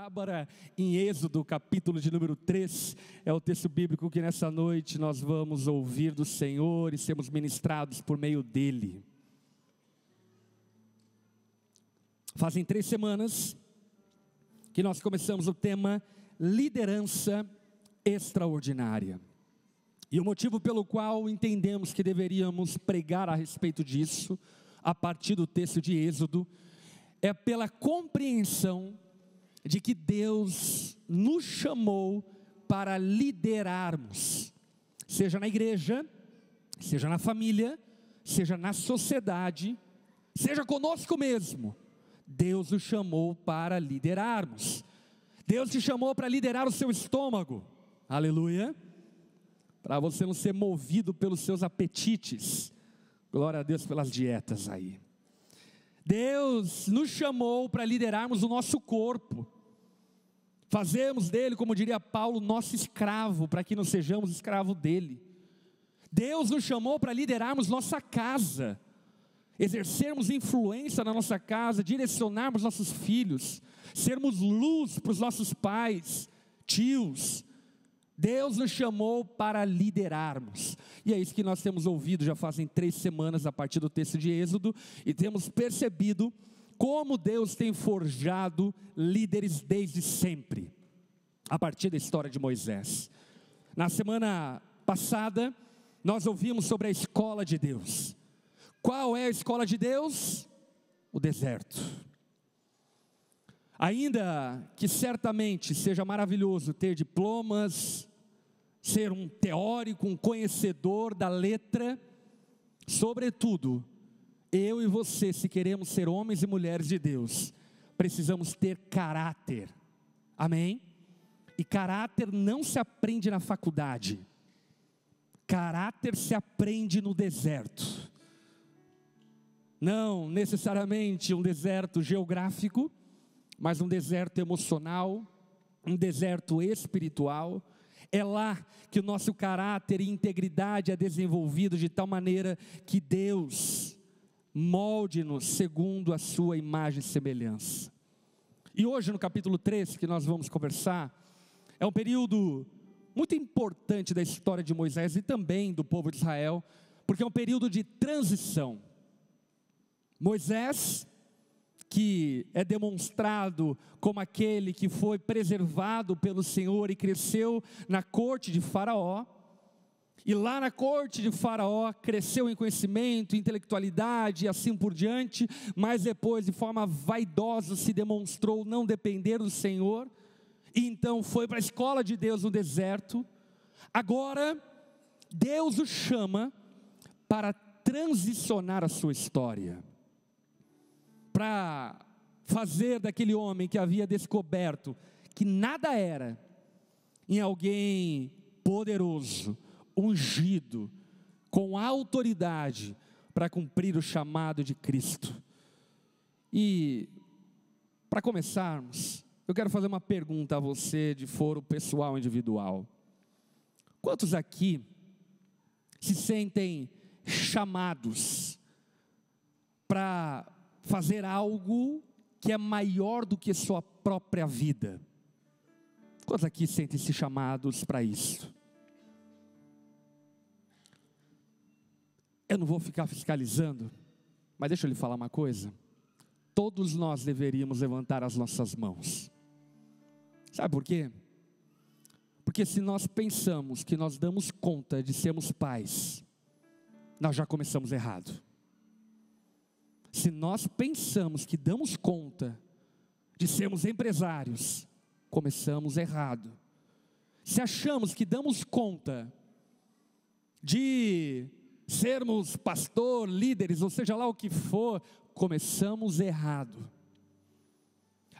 Abra em Êxodo, capítulo de número 3, é o texto bíblico que nessa noite nós vamos ouvir do Senhor e sermos ministrados por meio dele. Fazem 3 semanas que nós começamos o tema liderança extraordinária. E o motivo pelo qual entendemos que deveríamos pregar a respeito disso, a partir do texto de Êxodo, é pela compreensão de que Deus nos chamou para liderarmos, seja na igreja, seja na família, seja na sociedade, seja conosco mesmo. Deus nos chamou para liderarmos. Deus te chamou para liderar o seu estômago, aleluia, para você não ser movido pelos seus apetites. Glória a Deus pelas dietas aí. Deus nos chamou para liderarmos o nosso corpo, fazermos dele, como diria Paulo, nosso escravo, para que não sejamos escravo dele. Deus nos chamou para liderarmos nossa casa, exercermos influência na nossa casa, direcionarmos nossos filhos, sermos luz para os nossos pais, tios. Deus nos chamou para liderarmos, e é isso que nós temos ouvido já fazem 3 semanas a partir do texto de Êxodo, e temos percebido como Deus tem forjado líderes desde sempre, a partir da história de Moisés. Na semana passada, nós ouvimos sobre a escola de Deus. Qual é a escola de Deus? O deserto. Ainda que certamente seja maravilhoso ter diplomas, ser um teórico, um conhecedor da letra, sobretudo, eu e você, se queremos ser homens e mulheres de Deus, precisamos ter caráter, amém? E caráter não se aprende na faculdade, caráter se aprende no deserto. Não necessariamente um deserto geográfico, mas um deserto emocional, um deserto espiritual. É lá que o nosso caráter e integridade é desenvolvido de tal maneira que Deus molde-nos segundo a sua imagem e semelhança. E hoje no capítulo 3 que nós vamos conversar, é um período muito importante da história de Moisés e também do povo de Israel, porque é um período de transição. Moisés, que é demonstrado como aquele que foi preservado pelo Senhor e cresceu na corte de Faraó, e lá na corte de Faraó cresceu em conhecimento, intelectualidade e assim por diante, mas depois de forma vaidosa se demonstrou não depender do Senhor, e então foi para a escola de Deus no deserto. Agora Deus o chama para transicionar a sua história, para fazer daquele homem que havia descoberto que nada era, em alguém poderoso, ungido, com autoridade, para cumprir o chamado de Cristo. E, para começarmos, eu quero fazer uma pergunta a você de foro pessoal individual. Quantos aqui se sentem chamados para fazer algo que é maior do que sua própria vida? Quantos aqui sentem-se chamados para isso? Eu não vou ficar fiscalizando, mas deixa eu lhe falar uma coisa. Todos nós deveríamos levantar as nossas mãos. Sabe por quê? Porque se nós pensamos que nós damos conta de sermos pais, nós já começamos errado. Se nós pensamos que damos conta de sermos empresários, começamos errado. Se achamos que damos conta de sermos pastor, líderes, ou seja lá o que for, começamos errado.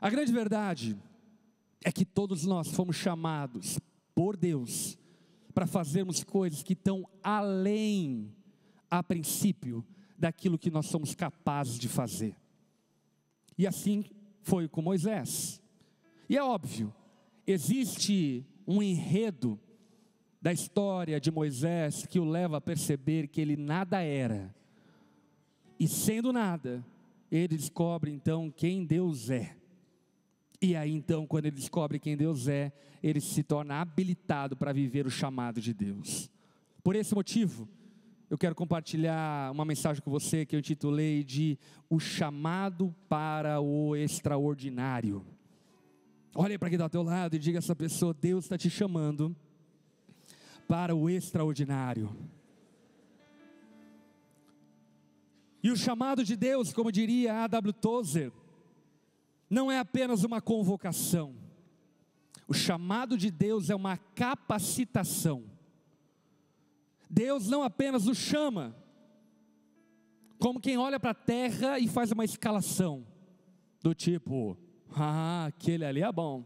A grande verdade é que todos nós fomos chamados por Deus para fazermos coisas que estão além, a princípio, daquilo que nós somos capazes de fazer. E assim foi com Moisés. E é óbvio, existe um enredo da história de Moisés que o leva a perceber que ele nada era, e sendo nada, ele descobre então quem Deus é. E aí então, quando ele descobre quem Deus é, ele se torna habilitado para viver o chamado de Deus. Por esse motivo, eu quero compartilhar uma mensagem com você que eu intitulei de O Chamado para o Extraordinário. Olha para quem está ao teu lado e diga a essa pessoa: Deus está te chamando para o extraordinário. E o chamado de Deus, como diria A.W. Tozer, não é apenas uma convocação. O chamado de Deus é uma capacitação. Deus não apenas nos chama, como quem olha para a terra e faz uma escalação, do tipo: aquele ali é bom,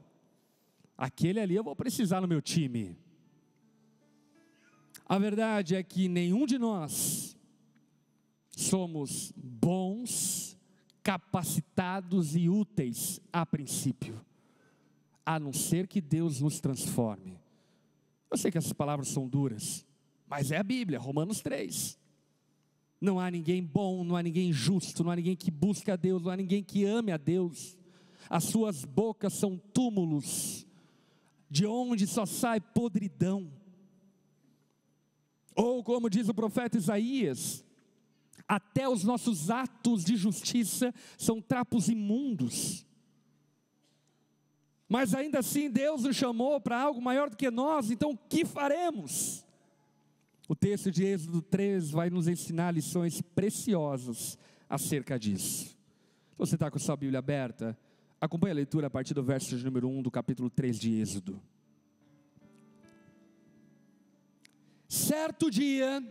aquele ali eu vou precisar no meu time. A verdade é que nenhum de nós somos bons, capacitados e úteis a princípio, a não ser que Deus nos transforme. Eu sei que essas palavras são duras, mas é a Bíblia, Romanos 3. Não há ninguém bom, não há ninguém justo, não há ninguém que busque a Deus, não há ninguém que ame a Deus. As suas bocas são túmulos, de onde só sai podridão. Ou como diz o profeta Isaías, até os nossos atos de justiça são trapos imundos. Mas ainda assim Deus nos chamou para algo maior do que nós, então o que faremos? O texto de Êxodo 3 vai nos ensinar lições preciosas acerca disso. Se você está com a sua Bíblia aberta, acompanhe a leitura a partir do verso de número 1 do capítulo 3 de Êxodo. Certo dia,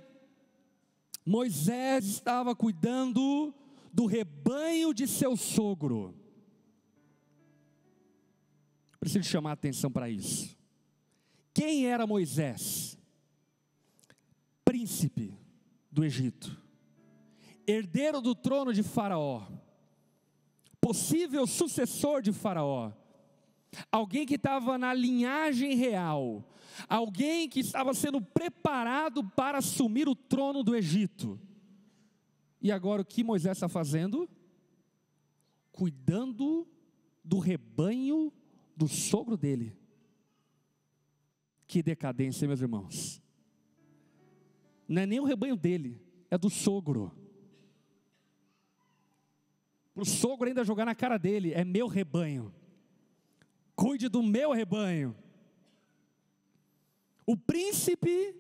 Moisés estava cuidando do rebanho de seu sogro. Preciso chamar a atenção para isso. Quem era Moisés? Príncipe do Egito, herdeiro do trono de Faraó, possível sucessor de Faraó, alguém que estava na linhagem real, alguém que estava sendo preparado para assumir o trono do Egito. E agora o que Moisés está fazendo? Cuidando do rebanho do sogro dele. Que decadência, meus irmãos. Não é nem o rebanho dele, é do sogro. Para o sogro ainda jogar na cara dele: é meu rebanho, cuide do meu rebanho. O príncipe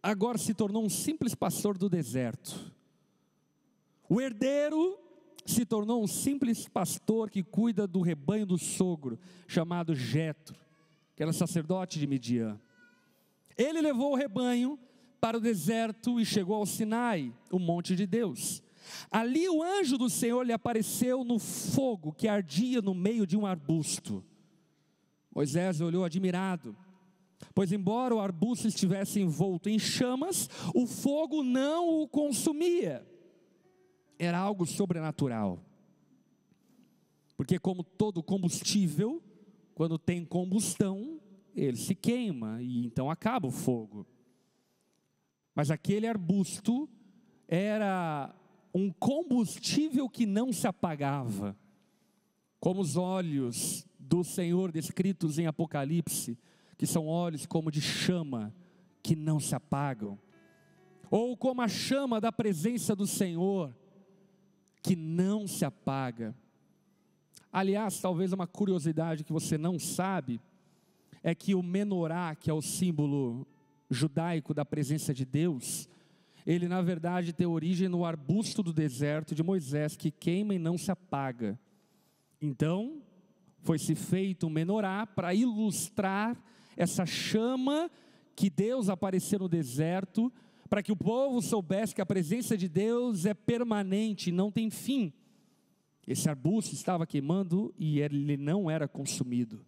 agora se tornou um simples pastor do deserto. O herdeiro se tornou um simples pastor que cuida do rebanho do sogro, chamado Jetro, que era sacerdote de Midian. Ele levou o rebanho para o deserto e chegou ao Sinai, o monte de Deus. Ali o anjo do Senhor lhe apareceu no fogo que ardia no meio de um arbusto. Moisés olhou admirado, pois embora o arbusto estivesse envolto em chamas, o fogo não o consumia. Era algo sobrenatural. Porque como todo combustível, quando tem combustão, ele se queima e então acaba o fogo. Mas aquele arbusto era um combustível que não se apagava, como os olhos do Senhor descritos em Apocalipse, que são olhos como de chama, que não se apagam, ou como a chama da presença do Senhor, que não se apaga. Aliás, talvez uma curiosidade que você não sabe, é que o menorá, que é o símbolo judaico da presença de Deus, ele na verdade tem origem no arbusto do deserto de Moisés, que queima e não se apaga. Então, foi-se feito um menorá para ilustrar essa chama que Deus apareceu no deserto, para que o povo soubesse que a presença de Deus é permanente, não tem fim. Esse arbusto estava queimando e ele não era consumido.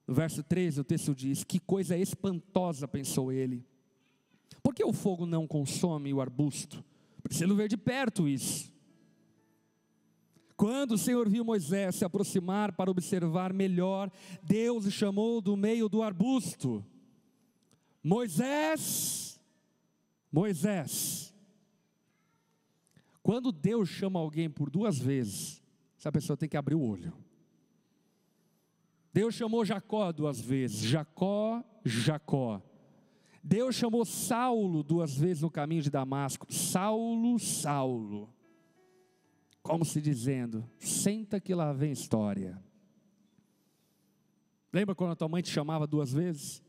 No verso 13 o texto diz: que coisa espantosa, pensou ele. Por que o fogo não consome o arbusto? Preciso ver de perto isso. Quando o Senhor viu Moisés se aproximar para observar melhor, Deus o chamou do meio do arbusto: Moisés, Moisés. Quando Deus chama alguém por duas vezes, essa pessoa tem que abrir o olho. Deus chamou Jacó 2 vezes, Jacó, Jacó. Deus chamou Saulo 2 vezes no caminho de Damasco, Saulo, Saulo. Como se dizendo, senta que lá vem história. Lembra quando a tua mãe te chamava 2 vezes?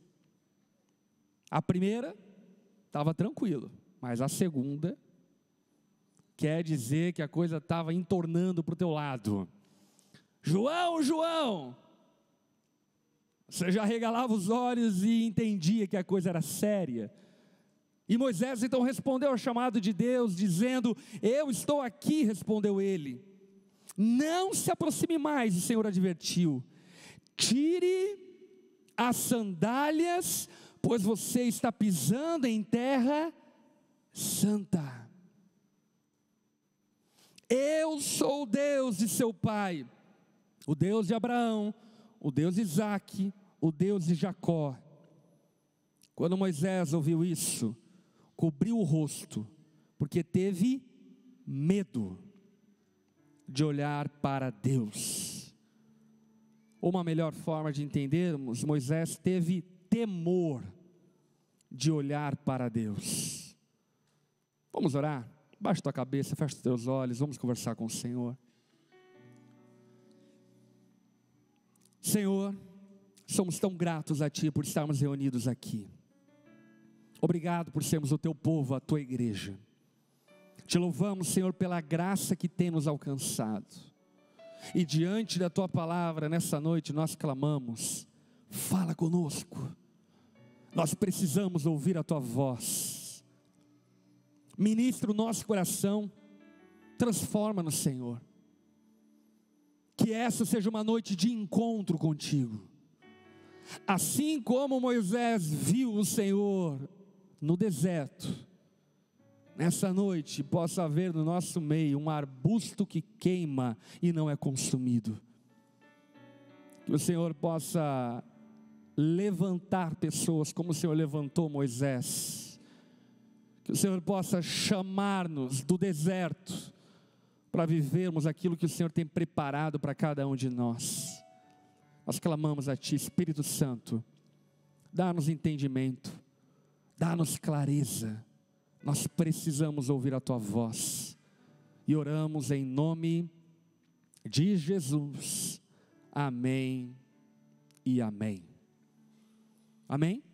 A primeira, estava tranquilo, mas a segunda, quer dizer que a coisa estava entornando para o teu lado. João, João! Você já regalava os olhos e entendia que a coisa era séria. E Moisés então respondeu ao chamado de Deus, dizendo: eu estou aqui, respondeu ele. Não se aproxime mais, o Senhor advertiu. Tire as sandálias, pois você está pisando em terra santa. Eu sou o Deus de seu pai, o Deus de Abraão, o Deus de Isaque, o Deus de Jacó. Quando Moisés ouviu isso, cobriu o rosto, porque teve medo de olhar para Deus. Uma melhor forma de entendermos, Moisés teve temor de olhar para Deus. Vamos orar? Baixa tua cabeça, fecha os teus olhos, vamos conversar com o Senhor. Senhor, somos tão gratos a Ti por estarmos reunidos aqui. Obrigado por sermos o Teu povo, a Tua igreja. Te louvamos, Senhor, pela graça que tem nos alcançado. E diante da Tua palavra, nessa noite, nós clamamos: fala conosco. Nós precisamos ouvir a Tua voz. Ministra o nosso coração, transforma-nos, Senhor. Que essa seja uma noite de encontro contigo. Assim como Moisés viu o Senhor no deserto, nessa noite possa haver no nosso meio um arbusto que queima e não é consumido. Que o Senhor possa levantar pessoas como o Senhor levantou Moisés. Que o Senhor possa chamar-nos do deserto para vivermos aquilo que o Senhor tem preparado para cada um de nós. Nós clamamos a Ti, Espírito Santo, dá-nos entendimento, dá-nos clareza. Nós precisamos ouvir a Tua voz. E oramos em nome de Jesus. Amém e amém. Amém?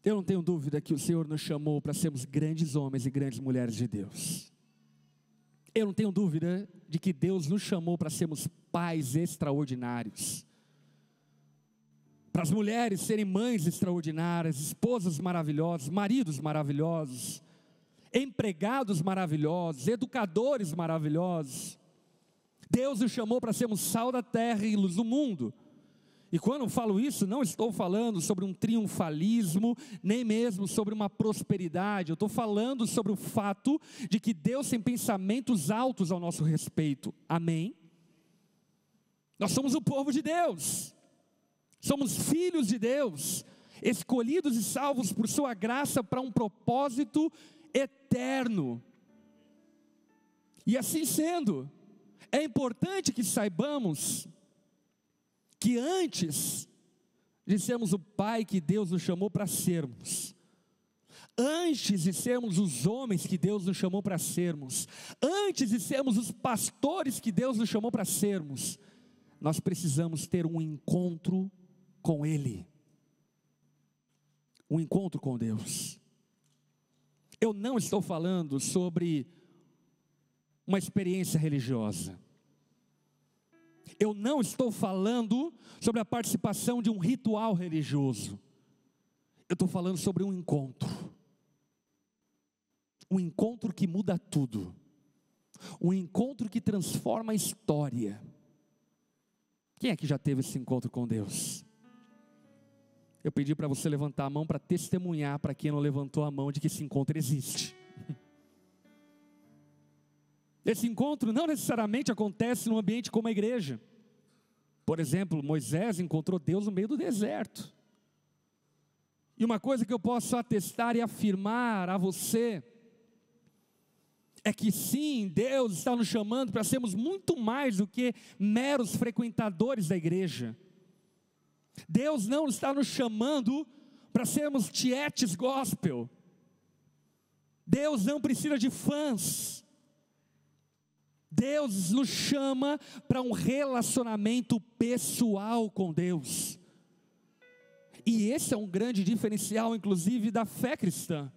Eu não tenho dúvida que o Senhor nos chamou para sermos grandes homens e grandes mulheres de Deus. Eu não tenho dúvida de que Deus nos chamou para sermos pais extraordinários. Para as mulheres serem mães extraordinárias, esposas maravilhosas, maridos maravilhosos, empregados maravilhosos, educadores maravilhosos. Deus nos chamou para sermos sal da terra e luz do mundo. E quando eu falo isso, não estou falando sobre um triunfalismo, nem mesmo sobre uma prosperidade. Eu estou falando sobre o fato de que Deus tem pensamentos altos ao nosso respeito. Amém? Nós somos o povo de Deus. Somos filhos de Deus, escolhidos e salvos por sua graça para um propósito eterno. E assim sendo, é importante que saibamos que antes de sermos o pai que Deus nos chamou para sermos, antes de sermos os homens que Deus nos chamou para sermos, antes de sermos os pastores que Deus nos chamou para sermos, nós precisamos ter um encontro com Ele, um encontro com Deus. Eu não estou falando sobre uma experiência religiosa. Eu não estou falando sobre a participação de um ritual religioso. Eu estou falando sobre um encontro que muda tudo, um encontro que transforma a história. Quem é que já teve esse encontro com Deus? Eu pedi para você levantar a mão para testemunhar para quem não levantou a mão de que esse encontro existe. Esse encontro não necessariamente acontece num ambiente como a igreja. Por exemplo, Moisés encontrou Deus no meio do deserto. E uma coisa que eu posso atestar e afirmar a você é que sim, Deus está nos chamando para sermos muito mais do que meros frequentadores da igreja. Deus não está nos chamando para sermos tietes gospel. Deus não precisa de fãs. Deus nos chama para um relacionamento pessoal com Deus. E esse é um grande diferencial, inclusive, da fé cristã.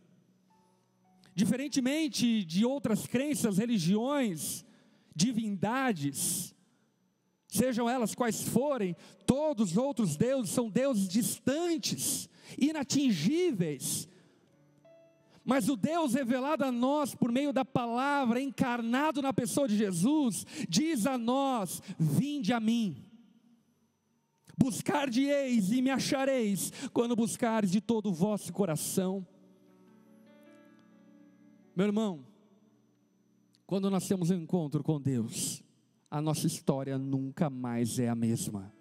Diferentemente de outras crenças, religiões, divindades, sejam elas quais forem, todos os outros deuses são deuses distantes, inatingíveis. Mas o Deus revelado a nós por meio da palavra, encarnado na pessoa de Jesus, diz a nós: vinde a mim, buscar-de-eis e me achareis, quando buscares de todo o vosso coração. Meu irmão, quando nós temos um encontro com Deus, a nossa história nunca mais é a mesma.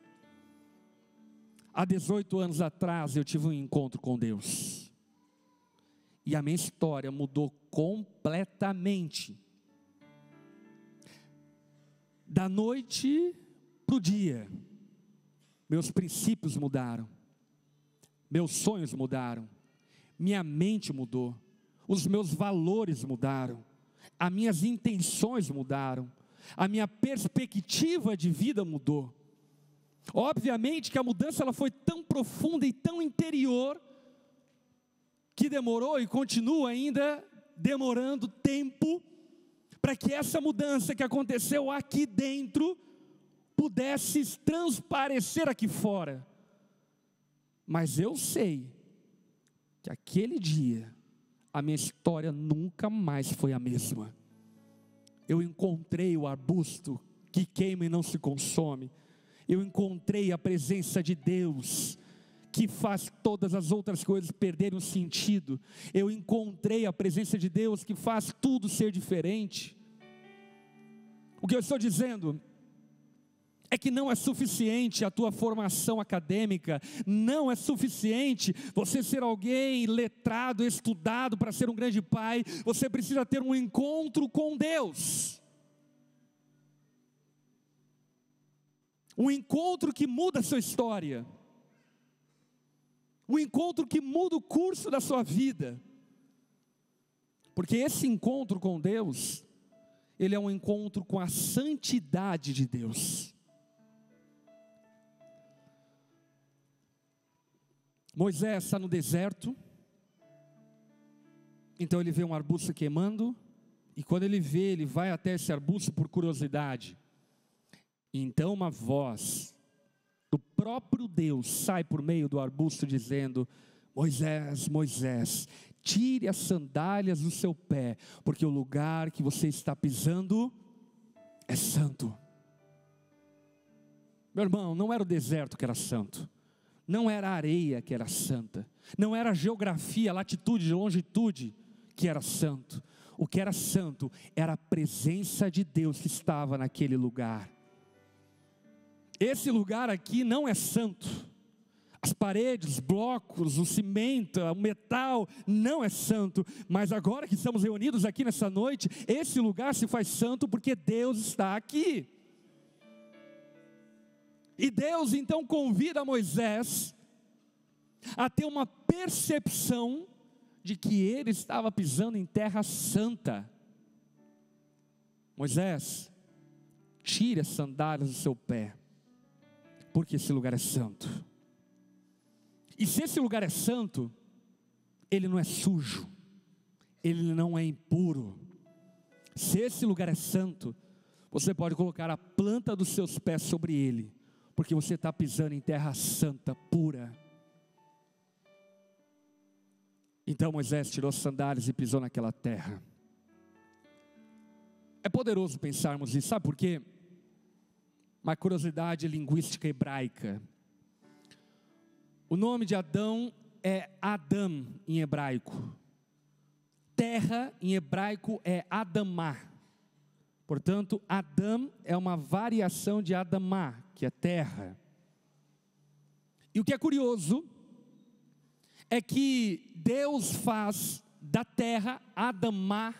Há 18 anos atrás eu tive um encontro com Deus, e a minha história mudou completamente. Da noite para o dia, meus princípios mudaram, meus sonhos mudaram, minha mente mudou, os meus valores mudaram, as minhas intenções mudaram, a minha perspectiva de vida mudou. Obviamente que a mudança ela foi tão profunda e tão interior, que demorou e continua ainda demorando tempo, para que essa mudança que aconteceu aqui dentro, pudesse transparecer aqui fora. Mas eu sei, que aquele dia, a minha história nunca mais foi a mesma. Eu encontrei o arbusto que queima e não se consome. Eu encontrei a presença de Deus, que faz todas as outras coisas perderem o sentido. Eu encontrei a presença de Deus, que faz tudo ser diferente. O que eu estou dizendo é que não é suficiente a tua formação acadêmica, não é suficiente você ser alguém letrado, estudado para ser um grande pai. Você precisa ter um encontro com Deus, um encontro que muda a sua história, um encontro que muda o curso da sua vida, porque esse encontro com Deus, ele é um encontro com a santidade de Deus. Moisés está no deserto, então ele vê um arbusto queimando, e quando ele vê, ele vai até esse arbusto por curiosidade. Então uma voz do próprio Deus sai por meio do arbusto dizendo: Moisés, Moisés, tire as sandálias do seu pé, porque o lugar que você está pisando é santo. Meu irmão, não era o deserto que era santo, não era a areia que era santa, não era a geografia, a latitude, a longitude que era santo. O que era santo era a presença de Deus que estava naquele lugar. Esse lugar aqui não é santo. As paredes, os blocos, o cimento, o metal não é santo. Mas agora que estamos reunidos aqui nessa noite, esse lugar se faz santo porque Deus está aqui. E Deus então convida Moisés a ter uma percepção de que ele estava pisando em terra santa. Moisés, tire as sandálias do seu pé, porque esse lugar é santo. E se esse lugar é santo, ele não é sujo, ele não é impuro. Se esse lugar é santo, você pode colocar a planta dos seus pés sobre ele, porque você está pisando em terra santa, pura. Então Moisés tirou as sandálias e pisou naquela terra. É poderoso pensarmos isso, sabe por quê? Uma curiosidade linguística hebraica. O nome de Adão é Adam em hebraico. Terra em hebraico é Adamá. Portanto, Adam é uma variação de Adamá, que é terra. E o que é curioso é que Deus faz da terra, Adamá,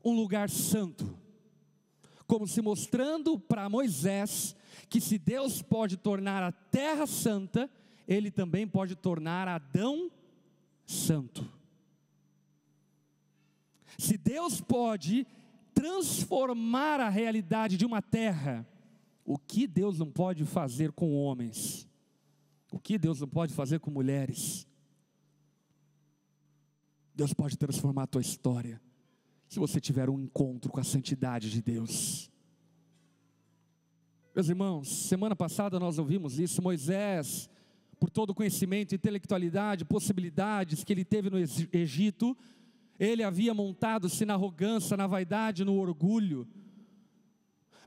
um lugar santo, como se mostrando para Moisés que se Deus pode tornar a terra santa, Ele também pode tornar Adão santo. Se Deus pode transformar a realidade de uma terra, o que Deus não pode fazer com homens? O que Deus não pode fazer com mulheres? Deus pode transformar a tua história, se você tiver um encontro com a santidade de Deus. Meus irmãos, semana passada nós ouvimos isso. Moisés, por todo o conhecimento, intelectualidade, possibilidades que ele teve no Egito, ele havia montado-se na arrogância, na vaidade, no orgulho.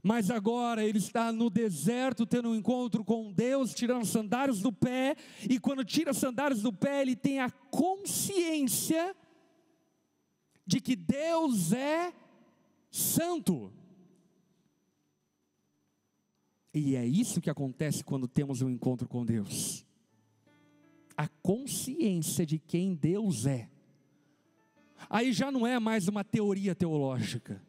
Mas agora ele está no deserto, tendo um encontro com Deus, tirando as sandálias do pé. E quando tira as sandálias do pé, ele tem a consciência de que Deus é santo. E é isso que acontece quando temos um encontro com Deus. A consciência de quem Deus é. Aí já não é mais uma teoria teológica.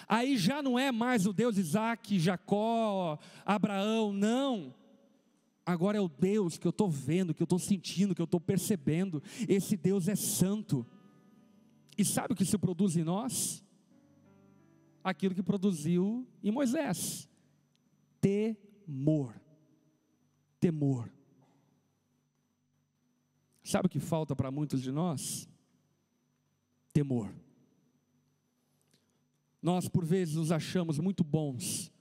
Aí já não é mais o Deus Isaac, Jacó, Abraão, não. Agora é o Deus que eu estou vendo, que eu estou sentindo, que eu estou percebendo. Esse Deus é santo. E sabe o que se produz em nós? Aquilo que produziu em Moisés. Temor. Temor. Sabe o que falta para muitos de nós? Temor. Nós por vezes nos achamos muito bons,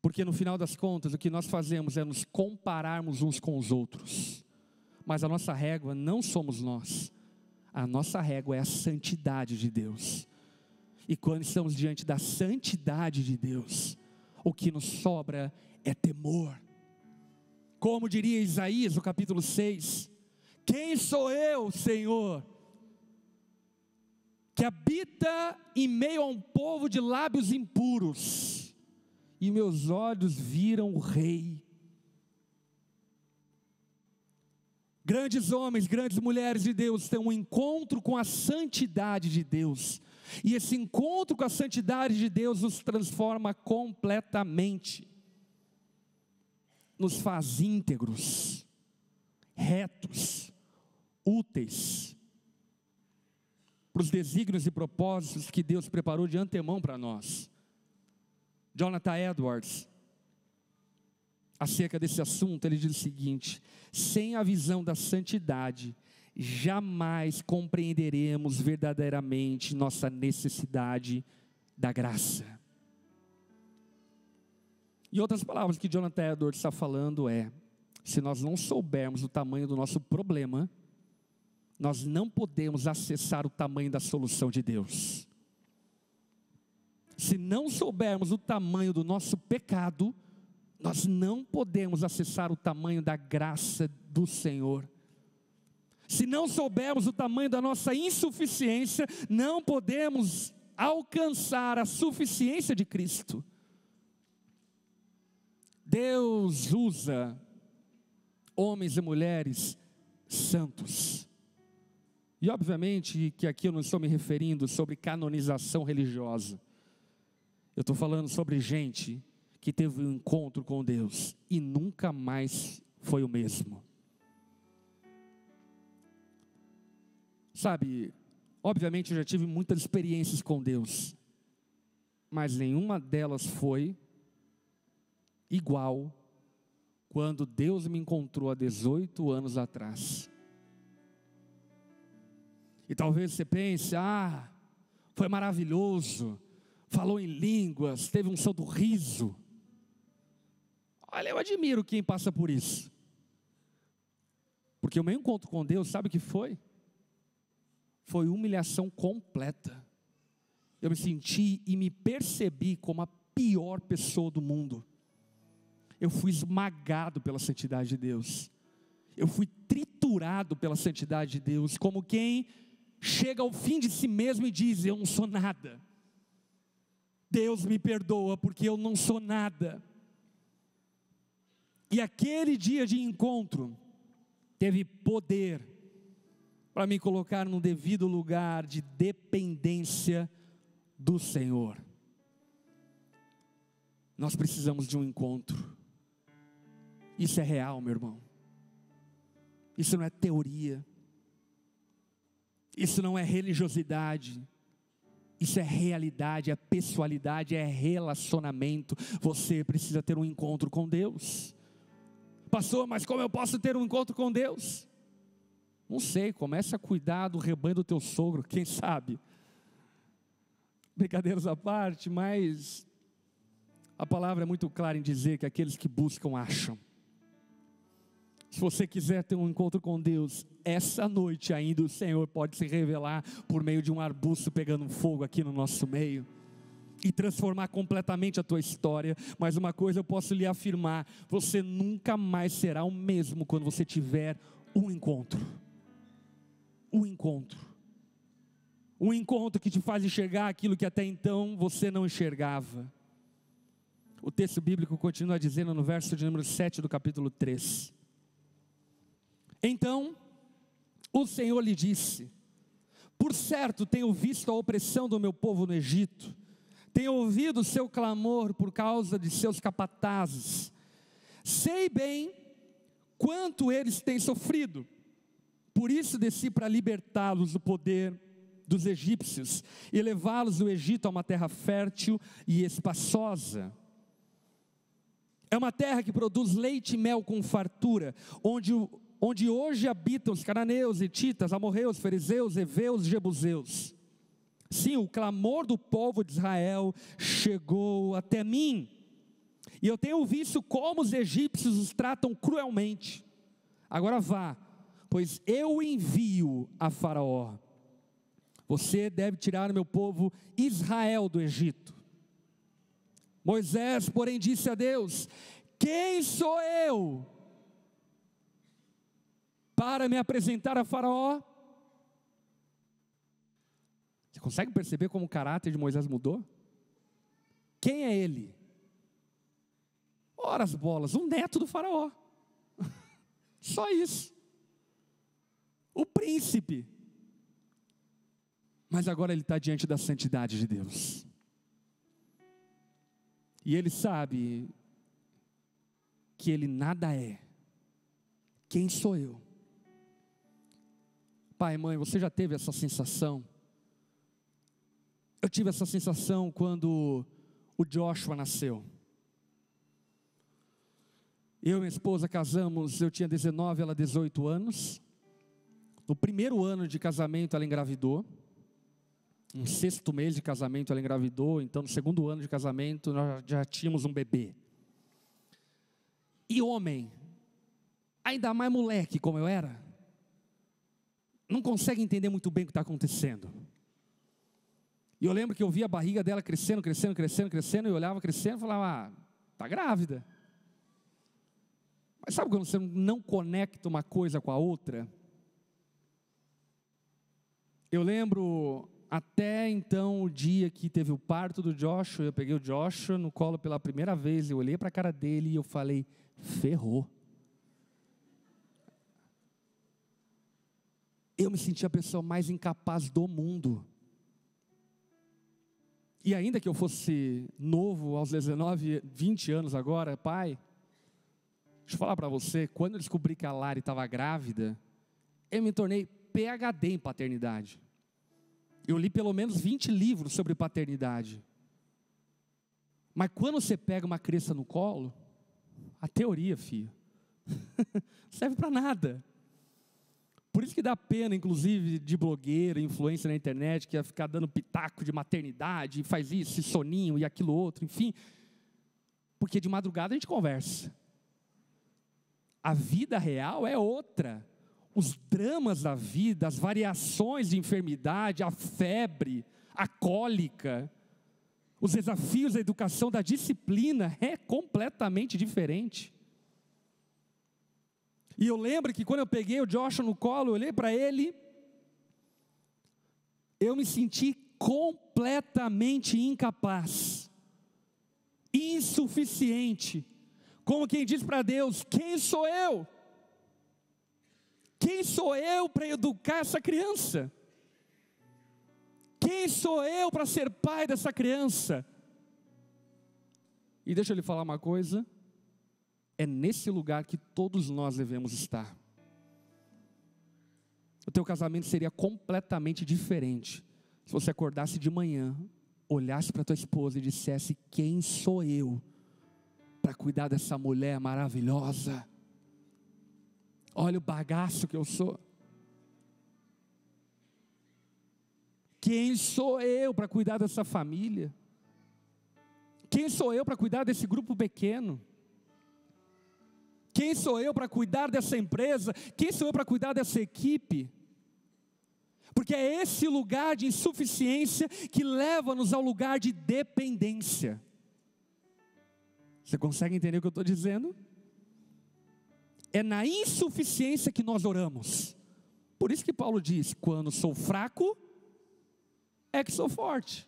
porque no final das contas o que nós fazemos é nos compararmos uns com os outros, mas a nossa régua não somos nós, a nossa régua é a santidade de Deus. E quando estamos diante da santidade de Deus, o que nos sobra é temor. Como diria Isaías no capítulo 6, quem sou eu, Senhor, que habita em meio a um povo de lábios impuros, e meus olhos viram o Rei. Grandes homens, grandes mulheres de Deus têm um encontro com a santidade de Deus, e esse encontro com a santidade de Deus nos transforma completamente, nos faz íntegros, retos, úteis, para os desígnios e propósitos que Deus preparou de antemão para nós. Jonathan Edwards, acerca desse assunto, ele diz o seguinte: sem a visão da santidade, jamais compreenderemos verdadeiramente nossa necessidade da graça. Em outras palavras, o que Jonathan Edwards está falando é: se nós não soubermos o tamanho do nosso problema, nós não podemos acessar o tamanho da solução de Deus. Se não soubermos o tamanho do nosso pecado, nós não podemos acessar o tamanho da graça do Senhor. Se não soubermos o tamanho da nossa insuficiência, não podemos alcançar a suficiência de Cristo. Deus usa homens e mulheres santos. E obviamente que aqui eu não estou me referindo sobre canonização religiosa. Eu estou falando sobre gente que teve um encontro com Deus e nunca mais foi o mesmo. Sabe, obviamente eu já tive muitas experiências com Deus, mas nenhuma delas foi igual quando Deus me encontrou há 18 anos atrás. E talvez você pense: foi maravilhoso, falou em línguas, teve um som do riso. Olha, eu admiro quem passa por isso. Porque o meu encontro com Deus, sabe o que foi? Foi humilhação completa. Eu me senti e me percebi como a pior pessoa do mundo. Eu fui esmagado pela santidade de Deus. Eu fui triturado pela santidade de Deus, como quem chega ao fim de si mesmo e diz: eu não sou nada. Deus me perdoa porque eu não sou nada. E aquele dia de encontro teve poder, para me colocar no devido lugar de dependência do Senhor. Nós precisamos de um encontro. Isso é real, meu irmão. Isso não é teoria. Isso não é religiosidade. Isso é realidade, é pessoalidade, é relacionamento. Você precisa ter um encontro com Deus. Pastor, mas como eu posso ter um encontro com Deus? Não sei, comece a cuidar do rebanho do teu sogro, quem sabe? Brincadeiras à parte, mas a palavra é muito clara em dizer que aqueles que buscam, acham. Se você quiser ter um encontro com Deus, essa noite ainda o Senhor pode se revelar por meio de um arbusto pegando fogo aqui no nosso meio e transformar completamente a tua história. Mas uma coisa eu posso lhe afirmar: você nunca mais será o mesmo quando você tiver um encontro. Um encontro. Um encontro que te faz enxergar aquilo que até então você não enxergava. O texto bíblico continua dizendo no verso de número 7 do capítulo 3. Então o Senhor lhe disse: por certo tenho visto a opressão do meu povo no Egito, tenho ouvido o seu clamor por causa de seus capatazes, sei bem quanto eles têm sofrido, por isso desci para libertá-los do poder dos egípcios e levá-los do Egito a uma terra fértil e espaçosa. É uma terra que produz leite e mel com fartura, onde hoje habitam os cananeus, hititas, amorreus, fariseus, heveus, jebuseus. Sim, o clamor do povo de Israel chegou até mim, e eu tenho visto como os egípcios os tratam cruelmente. Agora vá, pois eu envio a Faraó. Você deve tirar o meu povo Israel do Egito. Moisés, porém, disse a Deus: quem sou eu para me apresentar a Faraó? Você consegue perceber como o caráter de Moisés mudou? Quem é ele? Ora as bolas, um neto do Faraó. Só isso. O príncipe. Mas agora ele está diante da santidade de Deus. E ele sabe que ele nada é. Quem sou eu? Pai, mãe, você já teve essa sensação? Eu tive essa sensação quando o Joshua nasceu. Eu e minha esposa casamos, eu tinha 19, ela 18 anos. No primeiro ano de casamento ela engravidou. No 6º mês de casamento ela engravidou. Então no 2º ano de casamento nós já tínhamos um bebê. E homem, ainda mais moleque como eu era, não consegue entender muito bem o que está acontecendo. E eu lembro que eu via a barriga dela crescendo, crescendo, crescendo, crescendo, e eu olhava crescendo e falava: está grávida. Mas sabe quando você não conecta uma coisa com a outra? Eu lembro até então o dia que teve o parto do Joshua, eu peguei o Joshua no colo pela primeira vez, eu olhei para a cara dele e eu falei: ferrou. Eu me senti a pessoa mais incapaz do mundo. E ainda que eu fosse novo, aos 19, 20 anos agora, pai, deixa eu falar para você, quando eu descobri que a Lari estava grávida, eu me tornei PhD em paternidade. Eu li pelo menos 20 livros sobre paternidade. Mas quando você pega uma criança no colo, a teoria, filho, não serve para nada. Por isso que dá pena, inclusive, de blogueiro, influência na internet, que ia ficar dando pitaco de maternidade, faz isso, e soninho, e aquilo outro, enfim. Porque de madrugada a gente conversa. A vida real é outra. Os dramas da vida, as variações de enfermidade, a febre, a cólica, os desafios da educação, da disciplina, é completamente diferente. E eu lembro que quando eu peguei o Joshua no colo, eu olhei para ele, eu me senti completamente incapaz, insuficiente, como quem diz para Deus: quem sou eu? Quem sou eu para educar essa criança? Quem sou eu para ser pai dessa criança? E deixa eu lhe falar uma coisa, é nesse lugar que todos nós devemos estar. O teu casamento seria completamente diferente se você acordasse de manhã, olhasse para tua esposa e dissesse: quem sou eu para cuidar dessa mulher maravilhosa? Olha o bagaço que eu sou. Quem sou eu para cuidar dessa família? Quem sou eu para cuidar desse grupo pequeno? Quem sou eu para cuidar dessa empresa? Quem sou eu para cuidar dessa equipe? Porque é esse lugar de insuficiência que leva-nos ao lugar de dependência. Você consegue entender o que eu estou dizendo? É na insuficiência que nós oramos. Por isso que Paulo diz: quando sou fraco, é que sou forte.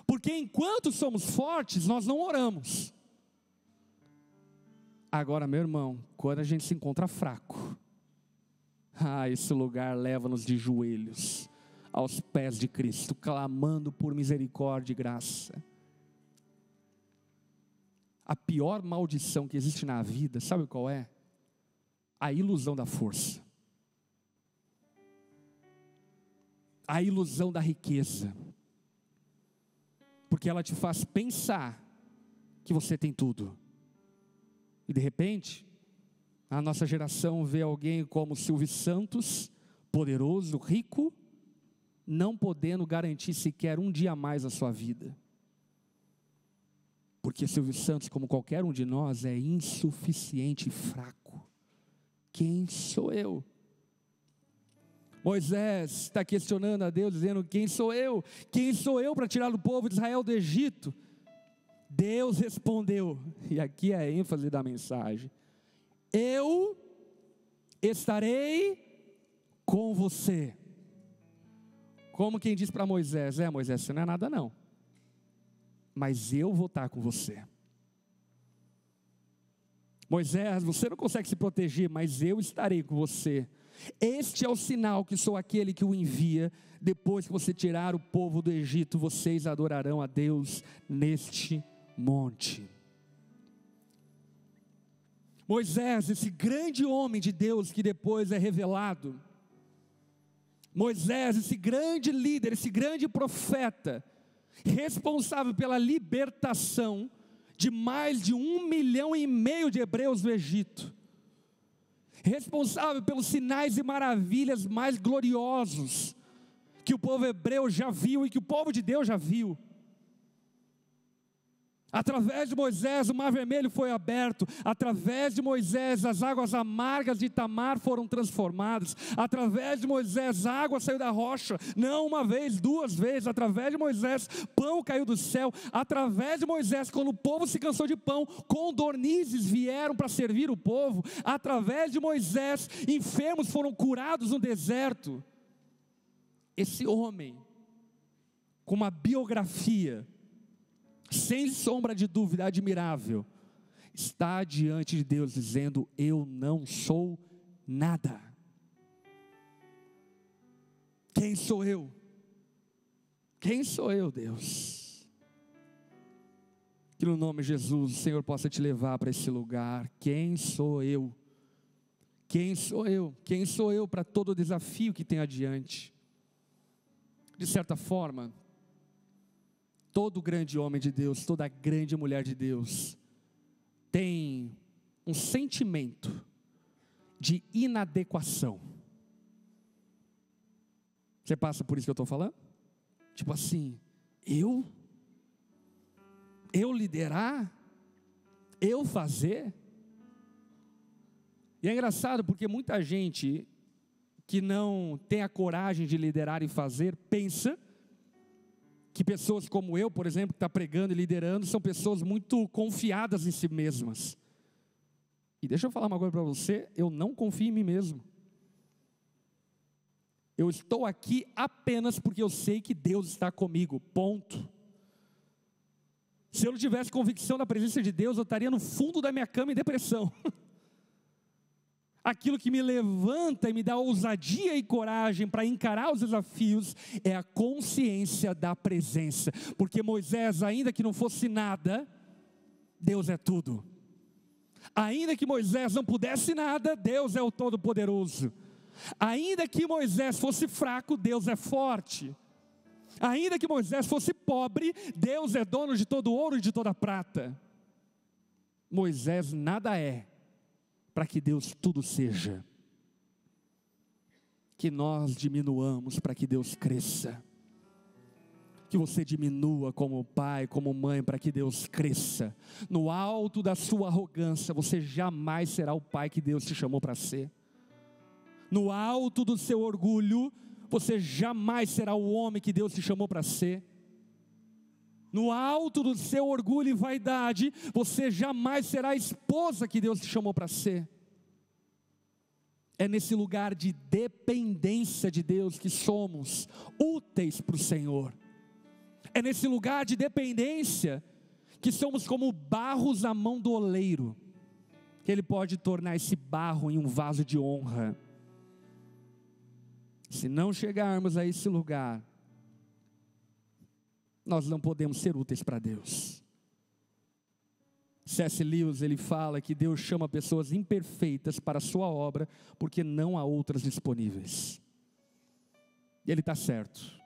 Porque enquanto somos fortes, nós não oramos. Agora, meu irmão, quando a gente se encontra fraco, esse lugar leva-nos de joelhos aos pés de Cristo, clamando por misericórdia e graça. A pior maldição que existe na vida, sabe qual é? A ilusão da força. A ilusão da riqueza. Porque ela te faz pensar que você tem tudo. E de repente, a nossa geração vê alguém como Silvio Santos, poderoso, rico, não podendo garantir sequer um dia a mais a sua vida. Porque Silvio Santos, como qualquer um de nós, é insuficiente e fraco. Quem sou eu? Moisés está questionando a Deus, dizendo: quem sou eu? Quem sou eu para tirar o povo de Israel do Egito? Deus respondeu, e aqui é a ênfase da mensagem: eu estarei com você. Como quem diz para Moisés: Moisés, você não é nada não, mas eu vou estar com você. Moisés, você não consegue se proteger, mas eu estarei com você. Este é o sinal que sou aquele que o envia. Depois que você tirar o povo do Egito, vocês adorarão a Deus neste monte. Moisés, esse grande homem de Deus que depois é revelado. Moisés, esse grande líder, esse grande profeta, responsável pela libertação de mais de 1,5 milhão de hebreus do Egito, responsável pelos sinais e maravilhas mais gloriosos que o povo hebreu já viu e que o povo de Deus já viu. Através de Moisés o mar vermelho foi aberto, através de Moisés as águas amargas de Tamar foram transformadas, através de Moisés a água saiu da rocha, não uma vez, 2 vezes, através de Moisés pão caiu do céu, através de Moisés, quando o povo se cansou de pão, codornizes vieram para servir o povo, através de Moisés enfermos foram curados no deserto. Esse homem, com uma biografia sem sombra de dúvida admirável, está diante de Deus dizendo: eu não sou nada. Quem sou eu? Quem sou eu, Deus? Que no nome de Jesus o Senhor possa te levar para esse lugar. Quem sou eu? Quem sou eu? Quem sou eu para todo o desafio que tem adiante? De certa forma, todo grande homem de Deus, toda grande mulher de Deus, tem um sentimento de inadequação. Você passa por isso que eu estou falando? Tipo assim, eu liderar? Eu fazer? E é engraçado porque muita gente que não tem a coragem de liderar e fazer, pensa que pessoas como eu, por exemplo, que está pregando e liderando, são pessoas muito confiadas em si mesmas. E deixa eu falar uma coisa para você, eu não confio em mim mesmo. Eu estou aqui apenas porque eu sei que Deus está comigo, ponto. Se eu não tivesse convicção da presença de Deus, eu estaria no fundo da minha cama em depressão. aquilo que me levanta e me dá ousadia e coragem para encarar os desafios, é a consciência da presença. Porque Moisés, ainda que não fosse nada, Deus é tudo. Ainda que Moisés não pudesse nada, Deus é o Todo-Poderoso. Ainda que Moisés fosse fraco, Deus é forte. Ainda que Moisés fosse pobre, Deus é dono de todo ouro e de toda prata. Moisés nada é, para que Deus tudo seja. Que nós diminuamos para que Deus cresça. Que você diminua como pai, como mãe, para que Deus cresça. No alto da sua arrogância, você jamais será o pai que Deus te chamou para ser. No alto do seu orgulho, você jamais será o homem que Deus te chamou para ser. No alto do seu orgulho e vaidade, você jamais será a esposa que Deus te chamou para ser. É nesse lugar de dependência de Deus que somos úteis para o Senhor. É nesse lugar de dependência que somos como barros à mão do oleiro, que Ele pode tornar esse barro em um vaso de honra. Se não chegarmos a esse lugar, nós não podemos ser úteis para Deus. C.S. Lewis, ele fala que Deus chama pessoas imperfeitas para a sua obra, porque não há outras disponíveis. E ele está certo.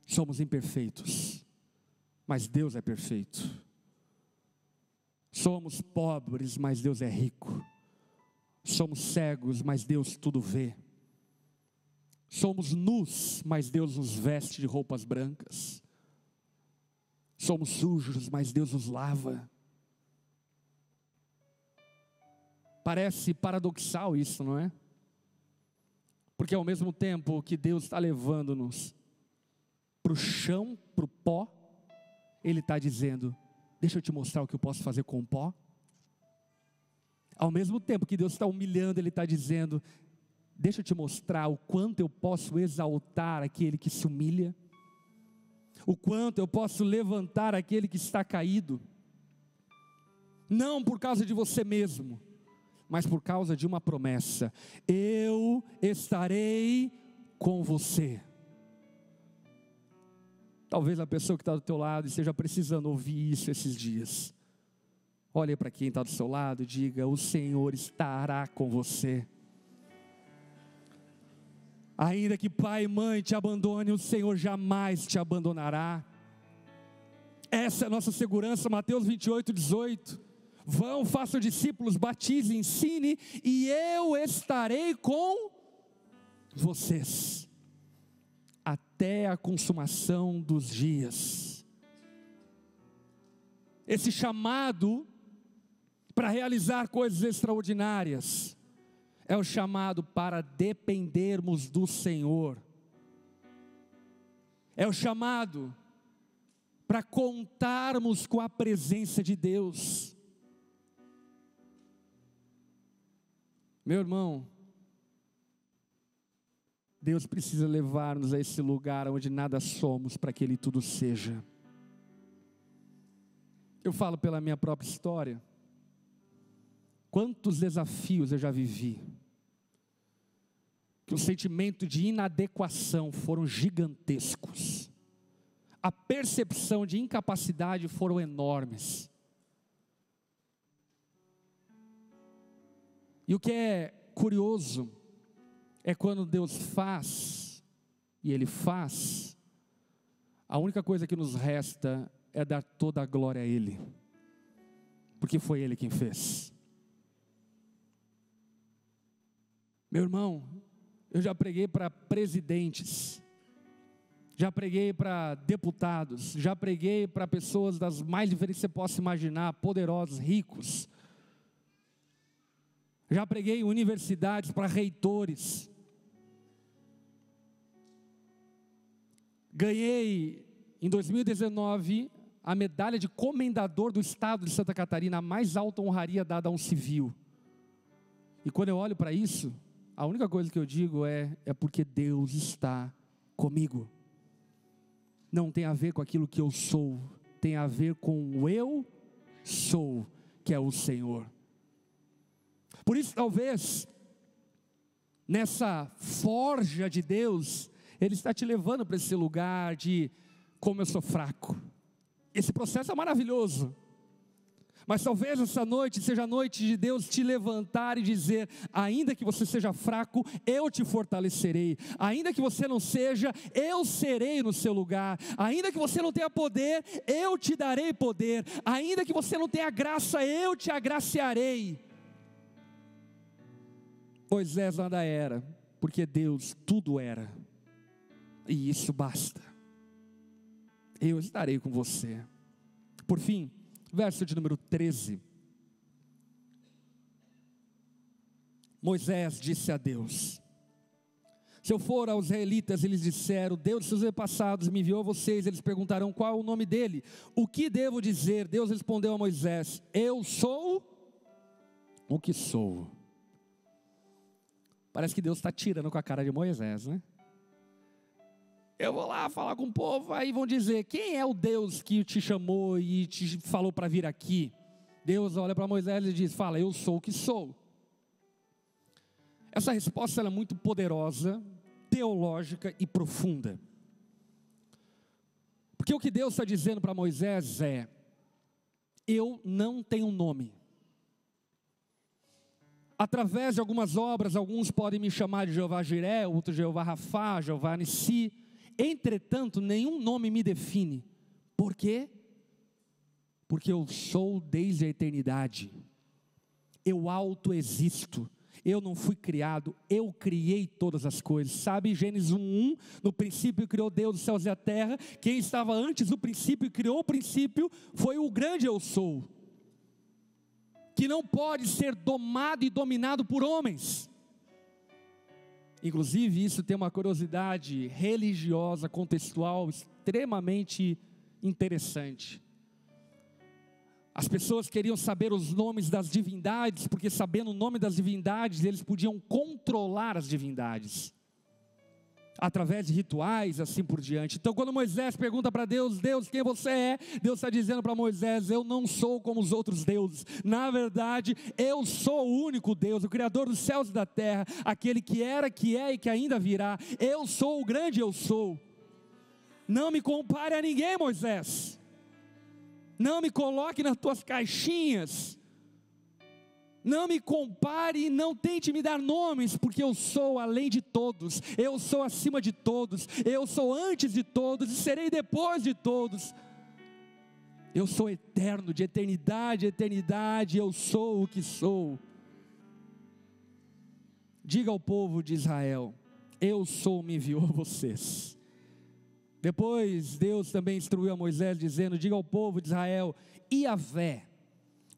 Somos imperfeitos, mas Deus é perfeito. Somos pobres, mas Deus é rico. Somos cegos, mas Deus tudo vê. Somos nus, mas Deus nos veste de roupas brancas. Somos sujos, mas Deus nos lava. Parece paradoxal isso, não é? Porque ao mesmo tempo que Deus está levando-nos para o chão, para o pó, Ele está dizendo: deixa eu te mostrar o que eu posso fazer com o pó. Ao mesmo tempo que Deus está humilhando, Ele está dizendo: deixa eu te mostrar o quanto eu posso exaltar aquele que se humilha, o quanto eu posso levantar aquele que está caído, não por causa de você mesmo, mas por causa de uma promessa: eu estarei com você. Talvez a pessoa que está do teu lado esteja precisando ouvir isso esses dias. Olhe para quem está do seu lado e diga: o Senhor estará com você. Ainda que pai e mãe te abandone, o Senhor jamais te abandonará. Essa é a nossa segurança. Mateus 28:18. Vão, façam discípulos, batize, ensine, e eu estarei com vocês até a consumação dos dias. Esse chamado para realizar coisas extraordinárias é o chamado para dependermos do Senhor. É o chamado para contarmos com a presença de Deus. Meu irmão, Deus precisa levar-nos a esse lugar onde nada somos para que Ele tudo seja. Eu falo pela minha própria história. Quantos desafios eu já vivi, que o sentimento de inadequação foram gigantescos, a percepção de incapacidade foram enormes. E o que é curioso é quando Deus faz, e Ele faz, a única coisa que nos resta é dar toda a glória a Ele, porque foi Ele quem fez. Meu irmão, eu já preguei para presidentes, já preguei para deputados, já preguei para pessoas das mais diferentes que você possa imaginar, poderosos, ricos. Já preguei em universidades para reitores. Ganhei em 2019 a medalha de comendador do estado de Santa Catarina, a mais alta honraria dada a um civil. E quando eu olho para isso, a única coisa que eu digo é porque Deus está comigo. Não tem a ver com aquilo que eu sou, tem a ver com o eu sou, que é o Senhor. Por isso, talvez, nessa forja de Deus, Ele está te levando para esse lugar de como eu sou fraco. Esse processo é maravilhoso. Mas talvez essa noite seja a noite de Deus te levantar e dizer: ainda que você seja fraco, eu te fortalecerei. Ainda que você não seja, eu serei no seu lugar. Ainda que você não tenha poder, eu te darei poder. Ainda que você não tenha graça, eu te agraciarei. Moisés nada era, porque Deus tudo era. E isso basta. Eu estarei com você. Por fim, verso de número 13. Moisés disse a Deus: se eu for aos israelitas e lhes disser, o Deus dos seus antepassados me enviou a vocês, eles perguntarão qual é o nome dele, o que devo dizer? Deus respondeu a Moisés: eu sou o que sou. Parece que Deus está tirando com a cara de Moisés, né? Eu vou lá falar com o povo, aí vão dizer: quem é o Deus que te chamou e te falou para vir aqui? Deus olha para Moisés e diz: fala, eu sou o que sou. Essa resposta é muito poderosa, teológica e profunda. Porque o que Deus está dizendo para Moisés é: eu não tenho nome. Através de algumas obras, alguns podem me chamar de Jeová Jiré, outros Jeová Rafá, Jeová Nissi. Entretanto, nenhum nome me define. Por quê? Porque eu sou desde a eternidade. Eu autoexisto. Eu não fui criado, eu criei todas as coisas. Sabe, Gênesis 1:1, no princípio criou Deus os céus e a terra. Quem estava antes do princípio e criou o princípio foi o grande eu sou, que não pode ser domado e dominado por homens. Inclusive, isso tem uma curiosidade religiosa, contextual, extremamente interessante. As pessoas queriam saber os nomes das divindades, porque sabendo o nome das divindades, eles podiam controlar as divindades, através de rituais, assim por diante. Então quando Moisés pergunta para Deus: Deus, quem você é? Deus está dizendo para Moisés: eu não sou como os outros deuses. Na verdade, eu sou o único Deus, o Criador dos céus e da terra, aquele que era, que é e que ainda virá. Eu sou o grande eu sou. Não me compare a ninguém, Moisés. Não me coloque nas tuas caixinhas. Não me compare e não tente me dar nomes, porque eu sou além de todos, eu sou acima de todos, eu sou antes de todos e serei depois de todos. Eu sou eterno, de eternidade a eternidade, eu sou o que sou. Diga ao povo de Israel: eu sou, me enviou a vocês. Depois Deus também instruiu a Moisés dizendo: diga ao povo de Israel: Iavé,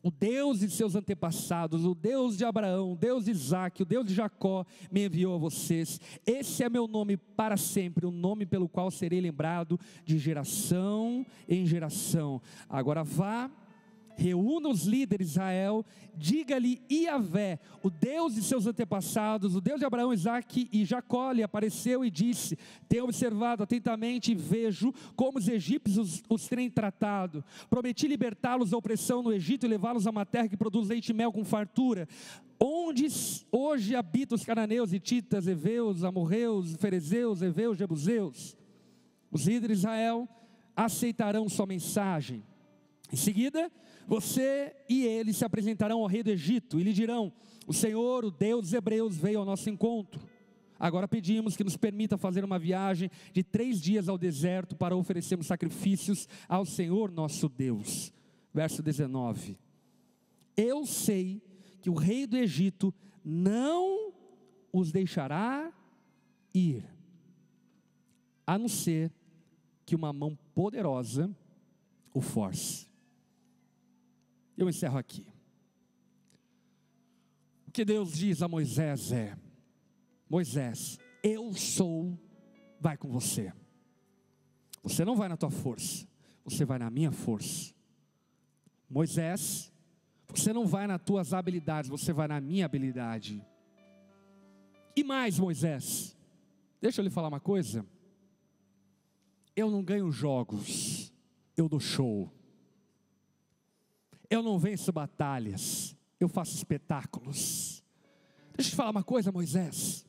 o Deus de seus antepassados, o Deus de Abraão, o Deus de Isaque, o Deus de Jacó, me enviou a vocês. Esse é meu nome para sempre, o nome pelo qual serei lembrado de geração em geração. Agora vá, reúna os líderes de Israel, diga-lhe: Iavé, o Deus de seus antepassados, o Deus de Abraão, Isaque e Jacó, lhe apareceu e disse: tenho observado atentamente e vejo como os egípcios os têm tratado. Prometi libertá-los da opressão no Egito e levá-los a uma terra que produz leite e mel com fartura, onde hoje habitam os cananeus, hititas, heveus, amorreus, ferezeus, heveus, jebuseus. Os líderes de Israel aceitarão sua mensagem. Em seguida, você e eles se apresentarão ao rei do Egito e lhe dirão: o Senhor, o Deus dos hebreus, veio ao nosso encontro. Agora pedimos que nos permita fazer uma viagem de 3 dias ao deserto para oferecermos sacrifícios ao Senhor nosso Deus. Verso 19: eu sei que o rei do Egito não os deixará ir, a não ser que uma mão poderosa o force. Eu encerro aqui. O que Deus diz a Moisés é: Moisés, eu sou, vai com você. Você não vai na tua força, você vai na minha força. Moisés, você não vai nas tuas habilidades, você vai na minha habilidade. E mais, Moisés, deixa eu lhe falar uma coisa. Eu não ganho jogos, eu dou show. Eu não venço batalhas, eu faço espetáculos. Deixa eu te falar uma coisa, Moisés.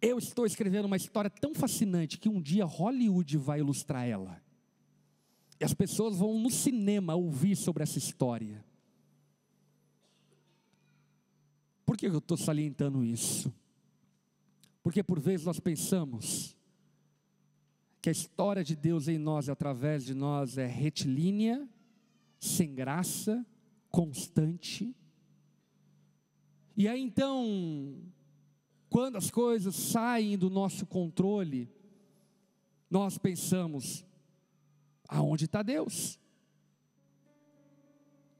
Eu estou escrevendo uma história tão fascinante que um dia Hollywood vai ilustrar ela. E as pessoas vão no cinema ouvir sobre essa história. Por que eu estou salientando isso? Porque por vezes nós pensamos que a história de Deus em nós e através de nós é retilínea, sem graça, constante. E aí então, quando as coisas saem do nosso controle, nós pensamos, aonde está Deus?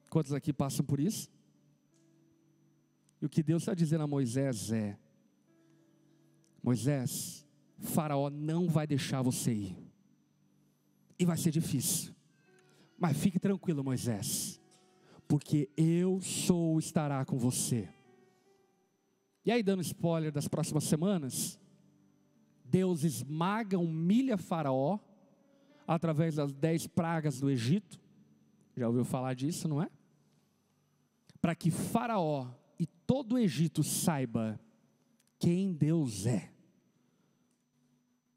Quantos aqui passam por isso? E o que Deus está dizendo a Moisés é: Moisés, Faraó não vai deixar você ir, e vai ser difícil, mas fique tranquilo, Moisés, porque eu sou, estará com você. E aí, dando spoiler das próximas semanas, Deus esmaga, humilha Faraó, através das 10 pragas do Egito. Já ouviu falar disso, não é? Para que Faraó e todo o Egito saiba quem Deus é.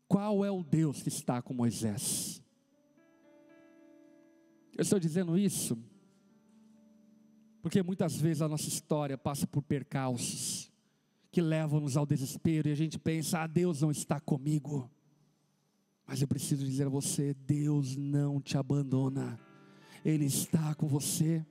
Qual é o Deus que está com Moisés? Eu estou dizendo isso porque muitas vezes a nossa história passa por percalços que levam-nos ao desespero, e a gente pensa, Deus não está comigo. Mas eu preciso dizer a você, Deus não te abandona, Ele está com você.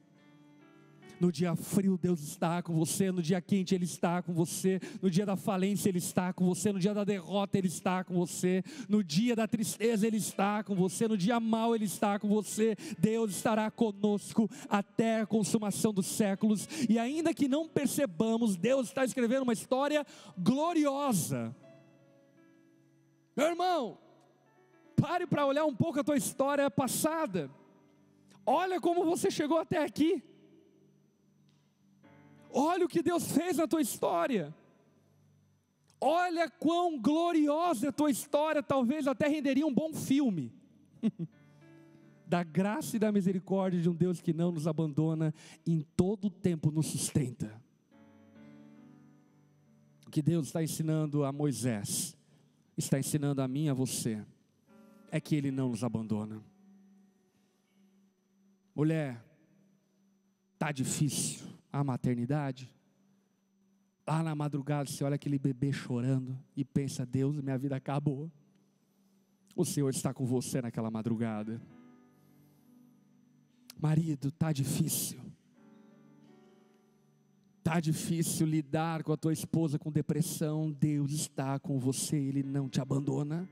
No dia frio Deus está com você, no dia quente Ele está com você, no dia da falência Ele está com você, no dia da derrota Ele está com você, no dia da tristeza Ele está com você, no dia mau Ele está com você. Deus estará conosco até a consumação dos séculos, e ainda que não percebamos, Deus está escrevendo uma história gloriosa. Meu irmão, pare para olhar um pouco a tua história passada, olha como você chegou até aqui. Olha o que Deus fez na tua história. Olha quão gloriosa é a tua história. Talvez até renderia um bom filme. Da graça e da misericórdia de um Deus que não nos abandona, em todo o tempo nos sustenta. O que Deus está ensinando a Moisés, está ensinando a mim e a você, é que Ele não nos abandona. Mulher, está difícil a maternidade? Lá na madrugada você olha aquele bebê chorando e pensa, Deus, minha vida acabou. O Senhor está com você naquela madrugada. Marido, está difícil. Está difícil lidar com a tua esposa com depressão. Deus está com você, Ele não te abandona.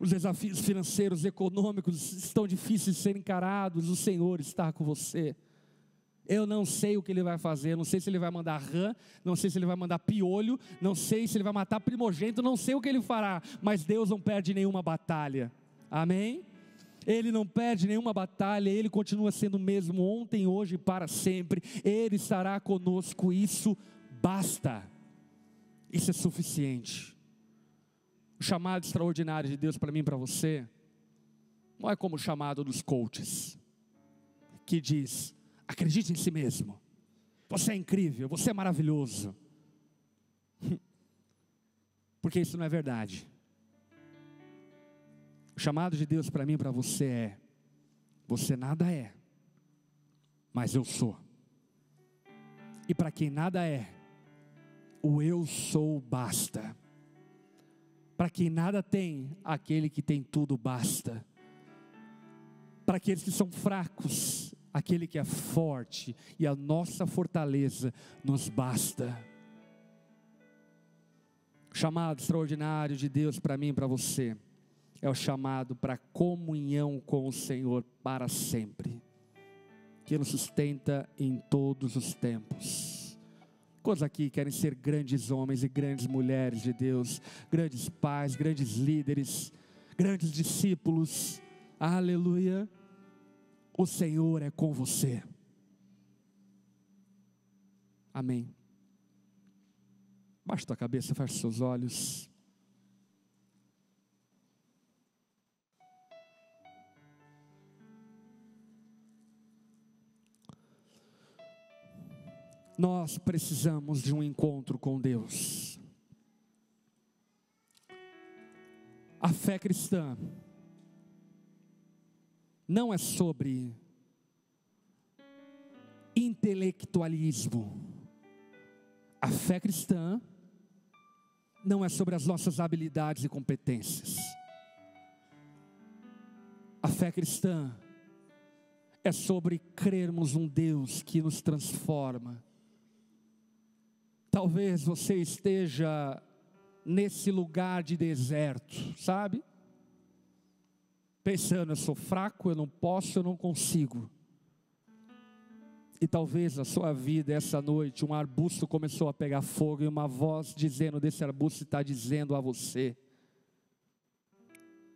Os desafios financeiros, econômicos estão difíceis de serem encarados. O Senhor está com você. Eu não sei o que Ele vai fazer, não sei se Ele vai mandar rã, não sei se Ele vai mandar piolho, não sei se Ele vai matar primogênito, não sei o que Ele fará, mas Deus não perde nenhuma batalha, amém? Ele não perde nenhuma batalha, Ele continua sendo o mesmo ontem, hoje e para sempre. Ele estará conosco, isso basta, isso é suficiente. O chamado extraordinário de Deus para mim e para você, não é como o chamado dos coaches, que diz, acredite em si mesmo, você é incrível, você é maravilhoso, porque isso não é verdade. O chamado de Deus para mim e para você é, você nada é, mas eu sou. E para quem nada é, o eu sou basta. Para quem nada tem, aquele que tem tudo basta. Para aqueles que são fracos, aquele que é forte, e a nossa fortaleza nos basta. O chamado extraordinário de Deus para mim e para você é o chamado para comunhão com o Senhor para sempre, que nos sustenta em todos os tempos. Quantos aqui querem ser grandes homens e grandes mulheres de Deus, grandes pais, grandes líderes, grandes discípulos? Aleluia! O Senhor é com você. Amém. Baixa tua cabeça, fecha seus olhos. Nós precisamos de um encontro com Deus. A fé cristã não é sobre intelectualismo. A fé cristã não é sobre as nossas habilidades e competências. A fé cristã é sobre crermos um Deus que nos transforma. Talvez você esteja nesse lugar de deserto, sabe? Pensando, eu sou fraco, eu não posso, eu não consigo. E talvez na sua vida, essa noite, um arbusto começou a pegar fogo e uma voz dizendo desse arbusto está dizendo a você: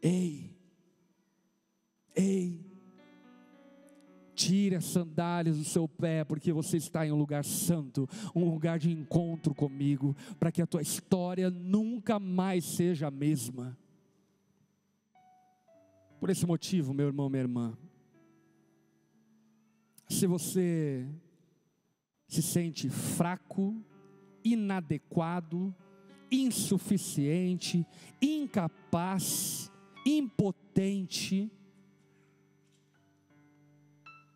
ei, tire as sandálias do seu pé, porque você está em um lugar santo, um lugar de encontro comigo, para que a tua história nunca mais seja a mesma. Por esse motivo, meu irmão, minha irmã, se você se sente fraco, inadequado, insuficiente, incapaz, impotente,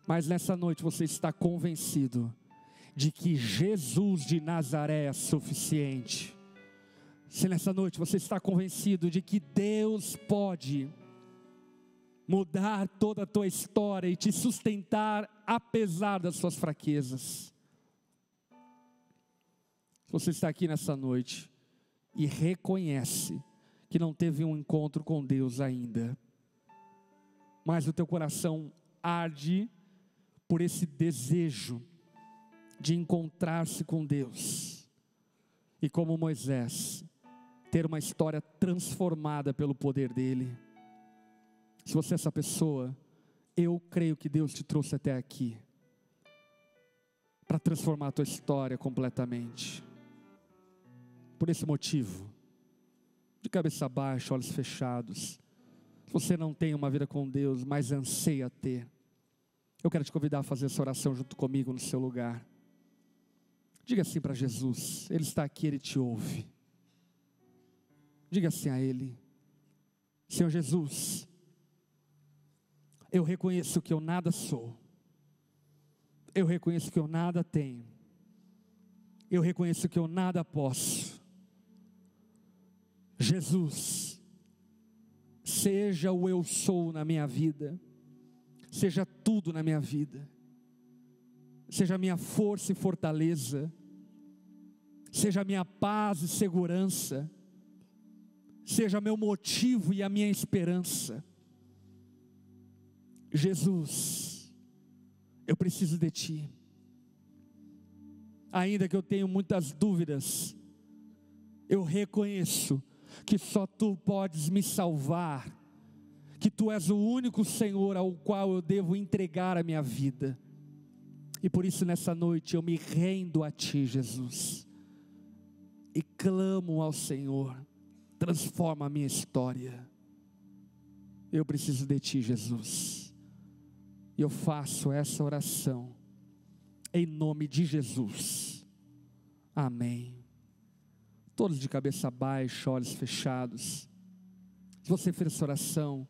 mas nessa noite você está convencido de que Jesus de Nazaré é suficiente. Se nessa noite você está convencido de que Deus pode mudar toda a tua história e te sustentar apesar das suas fraquezas. Você está aqui nessa noite e reconhece que não teve um encontro com Deus ainda, mas o teu coração arde por esse desejo de encontrar-se com Deus, e como Moisés, ter uma história transformada pelo poder dele. Se você é essa pessoa, eu creio que Deus te trouxe até aqui para transformar a tua história completamente. Por esse motivo, de cabeça baixa, olhos fechados, se você não tem uma vida com Deus, mas anseia ter, eu quero te convidar a fazer essa oração junto comigo no seu lugar. Diga assim para Jesus, Ele está aqui, Ele te ouve. Diga assim a Ele: Senhor Jesus, eu reconheço que eu nada sou, eu reconheço que eu nada tenho, eu reconheço que eu nada posso. Jesus, seja o eu sou na minha vida, seja tudo na minha vida, seja a minha força e fortaleza, seja a minha paz e segurança, seja meu motivo e a minha esperança. Jesus, eu preciso de Ti. Ainda que eu tenha muitas dúvidas, eu reconheço que só Tu podes me salvar, que Tu és o único Senhor ao qual eu devo entregar a minha vida. E por isso nessa noite eu me rendo a Ti, Jesus, e clamo ao Senhor: transforma a minha história. Eu preciso de Ti, Jesus, e eu faço essa oração em nome de Jesus, amém. Todos de cabeça baixa, olhos fechados. Se você fez essa oração,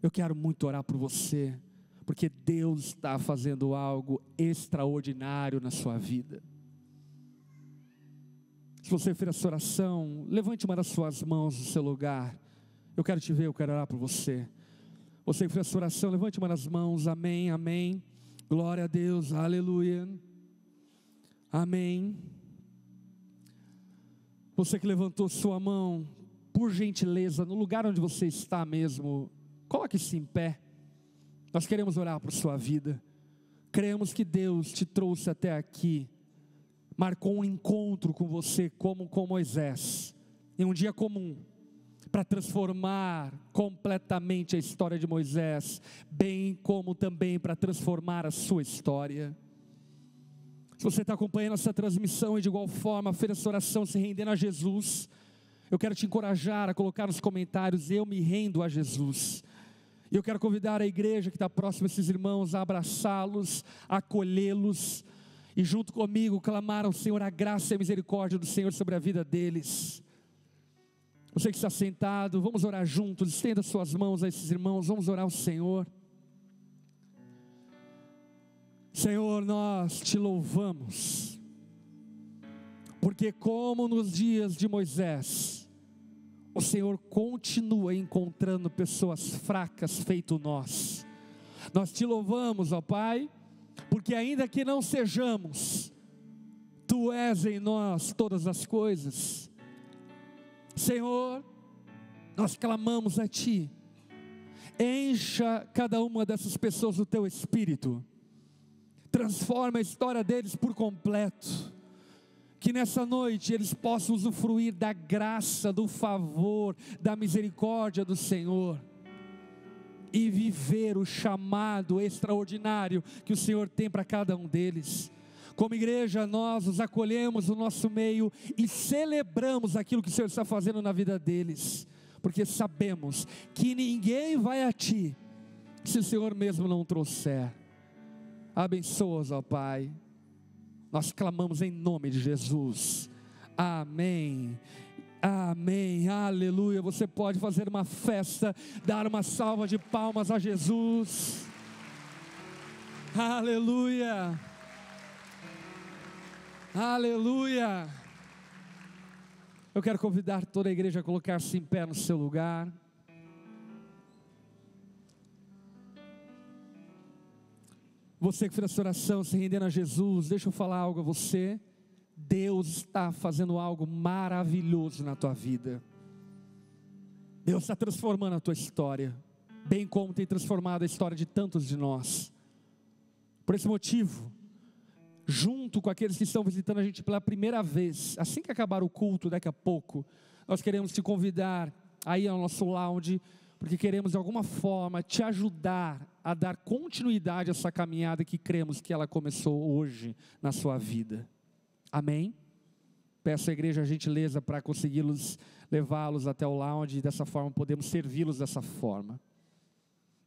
eu quero muito orar por você, porque Deus está fazendo algo extraordinário na sua vida. Se você fez essa oração, levante uma das suas mãos no seu lugar. Eu quero te ver, eu quero orar por você. Você que fez essa oração, levante uma das mãos. Amém, amém. Glória a Deus, aleluia. Amém. Você que levantou sua mão, por gentileza, no lugar onde você está mesmo, coloque-se em pé. Nós queremos orar por sua vida. Cremos que Deus te trouxe até aqui, marcou um encontro com você, como com Moisés, em um dia comum, para transformar completamente a história de Moisés, bem como também para transformar a sua história. Se você está acompanhando essa transmissão e de igual forma fez essa oração se rendendo a Jesus, eu quero te encorajar a colocar nos comentários: eu me rendo a Jesus. E eu quero convidar a igreja que está próxima a esses irmãos a abraçá-los, a acolhê-los e junto comigo clamaram ao Senhor a graça e a misericórdia do Senhor sobre a vida deles. Você que está sentado, vamos orar juntos, estenda suas mãos a esses irmãos, vamos orar ao Senhor. Senhor, nós te louvamos, porque como nos dias de Moisés, o Senhor continua encontrando pessoas fracas feito nós. Nós te louvamos, ó Pai, porque ainda que não sejamos, Tu és em nós todas as coisas. Senhor, nós clamamos a Ti, encha cada uma dessas pessoas do Teu Espírito, transforma a história deles por completo, que nessa noite eles possam usufruir da graça, do favor, da misericórdia do Senhor, e viver o chamado extraordinário que o Senhor tem para cada um deles. Como igreja, nós os acolhemos no nosso meio e celebramos aquilo que o Senhor está fazendo na vida deles, porque sabemos que ninguém vai a Ti se o Senhor mesmo não trouxer. Abençoa-os, ó Pai, nós clamamos em nome de Jesus, amém. Amém, aleluia. Você pode fazer uma festa, dar uma salva de palmas a Jesus, aleluia, aleluia. Eu quero convidar toda a igreja a colocar-se em pé no seu lugar. Você que fez essa oração, se rendendo a Jesus, deixa eu falar algo a você. Deus está fazendo algo maravilhoso na tua vida. Deus está transformando a tua história, bem como tem transformado a história de tantos de nós. Por esse motivo, junto com aqueles que estão visitando a gente pela primeira vez, assim que acabar o culto, daqui a pouco, nós queremos te convidar aí ao nosso lounge, porque queremos de alguma forma te ajudar a dar continuidade a essa caminhada que cremos que ela começou hoje na sua vida. Amém? Peço à igreja a gentileza para consegui-los, levá-los até o lounge, e dessa forma podemos servi-los dessa forma.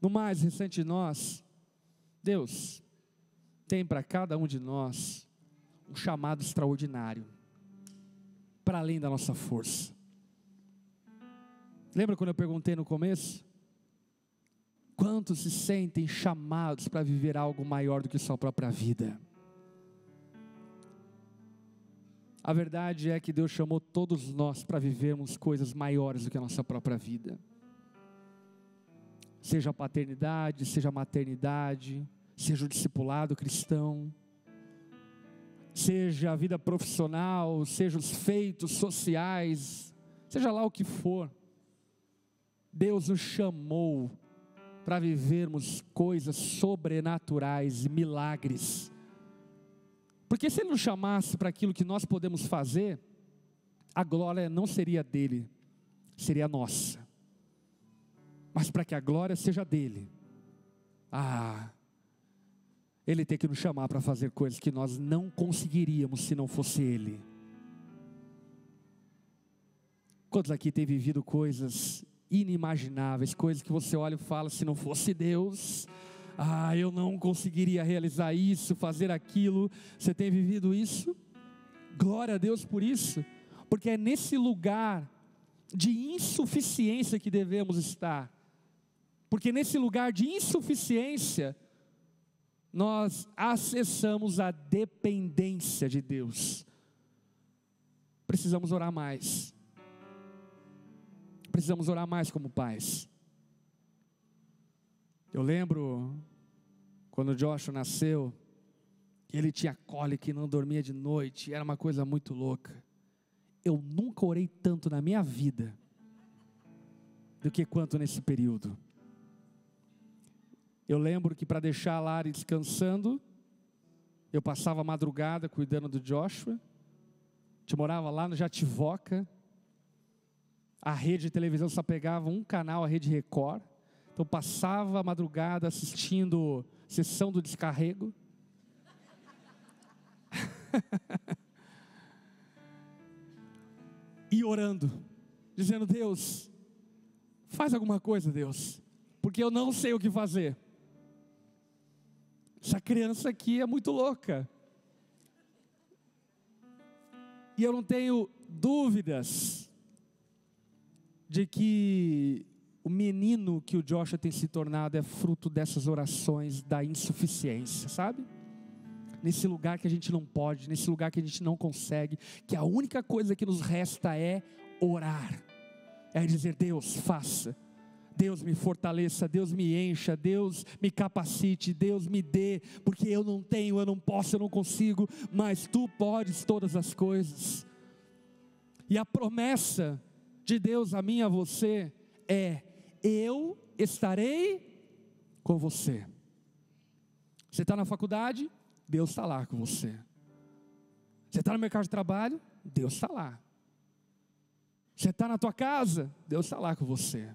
No mais recente de nós, Deus tem para cada um de nós um chamado extraordinário, para além da nossa força. Lembra quando eu perguntei no começo? Quantos se sentem chamados para viver algo maior do que sua própria vida? A verdade é que Deus chamou todos nós para vivermos coisas maiores do que a nossa própria vida. Seja a paternidade, seja a maternidade, seja o discipulado cristão, seja a vida profissional, seja os feitos sociais, seja lá o que for. Deus nos chamou para vivermos coisas sobrenaturais e milagres. Porque se Ele nos chamasse para aquilo que nós podemos fazer, a glória não seria dele, seria nossa. Mas para que a glória seja dele, Ele tem que nos chamar para fazer coisas que nós não conseguiríamos se não fosse Ele. Quantos aqui têm vivido coisas inimagináveis, coisas que você olha e fala, se não fosse Deus, eu não conseguiria realizar isso, fazer aquilo. Você tem vivido isso? Glória a Deus por isso, porque é nesse lugar de insuficiência que devemos estar, porque nesse lugar de insuficiência, nós acessamos a dependência de Deus. Precisamos orar mais. Precisamos orar mais como pais. Eu lembro quando o Joshua nasceu, ele tinha cólica e não dormia de noite, era uma coisa muito louca. Eu nunca orei tanto na minha vida do que quanto nesse período. Eu lembro que para deixar a Lari descansando, eu passava a madrugada cuidando do Joshua. A gente morava lá no Jativoca. A rede de televisão só pegava um canal, a Rede Record. Então passava a madrugada assistindo Sessão do Descarrego. E orando, dizendo: Deus, faz alguma coisa, Deus, porque eu não sei o que fazer. Essa criança aqui é muito louca. E eu não tenho dúvidas de que o menino que o Joshua tem se tornado é fruto dessas orações da insuficiência, sabe? Nesse lugar que a gente não pode, nesse lugar que a gente não consegue, que a única coisa que nos resta é orar. É dizer: Deus, faça. Deus me fortaleça, Deus me encha, Deus me capacite, Deus me dê, porque eu não tenho, eu não posso, eu não consigo, mas Tu podes todas as coisas. E a promessa de Deus a mim e a você é: eu estarei com você. Você está na faculdade? Deus está lá com você. Você está no mercado de trabalho? Deus está lá. Você está na tua casa? Deus está lá com você.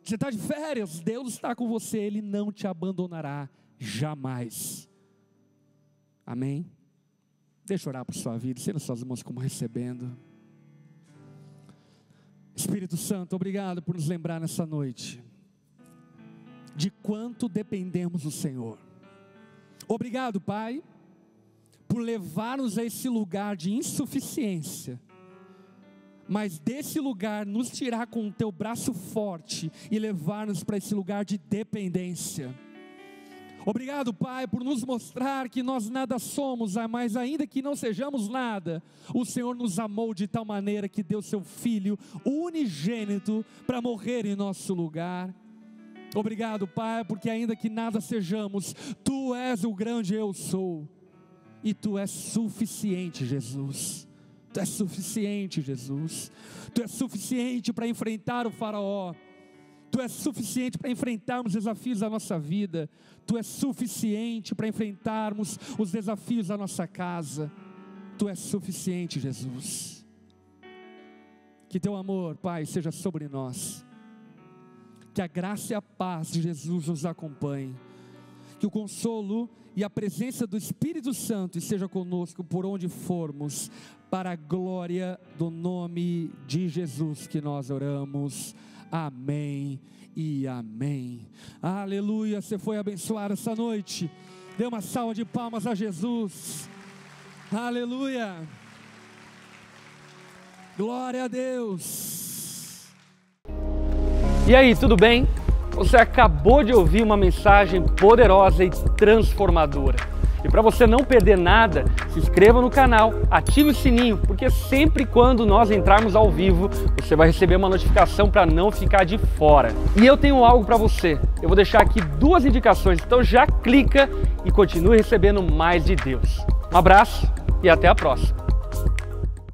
Você está de férias? Deus está com você. Ele não te abandonará jamais. Amém? Deixa eu orar por sua vida. Estenda suas mãos como recebendo. Espírito Santo, obrigado por nos lembrar nessa noite de quanto dependemos do Senhor. Obrigado, Pai, por levar-nos a esse lugar de insuficiência, mas desse lugar nos tirar com o Teu braço forte e levar-nos para esse lugar de dependência. Obrigado, Pai, por nos mostrar que nós nada somos, mas ainda que não sejamos nada, o Senhor nos amou de tal maneira que deu Seu Filho unigênito para morrer em nosso lugar. Obrigado, Pai, porque ainda que nada sejamos, Tu és o grande eu sou, e Tu és suficiente, Jesus. Tu és suficiente, Jesus. Tu és suficiente para enfrentar o faraó. Tu és suficiente para enfrentarmos os desafios da nossa vida. Tu és suficiente para enfrentarmos os desafios da nossa casa. Tu és suficiente, Jesus. Que Teu amor, Pai, seja sobre nós. Que a graça e a paz de Jesus nos acompanhe. Que o consolo e a presença do Espírito Santo esteja conosco por onde formos, para a glória do nome de Jesus que nós oramos. Amém e amém. Aleluia. Você foi abençoado essa noite. Dê uma salva de palmas a Jesus. Aleluia. Glória a Deus. E aí, tudo bem? Você acabou de ouvir uma mensagem poderosa e transformadora. E para você não perder nada, se inscreva no canal, ative o sininho, porque sempre quando nós entrarmos ao vivo, você vai receber uma notificação para não ficar de fora. E eu tenho algo para você. Eu vou deixar aqui 2 indicações, então já clica e continue recebendo mais de Deus. Um abraço e até a próxima.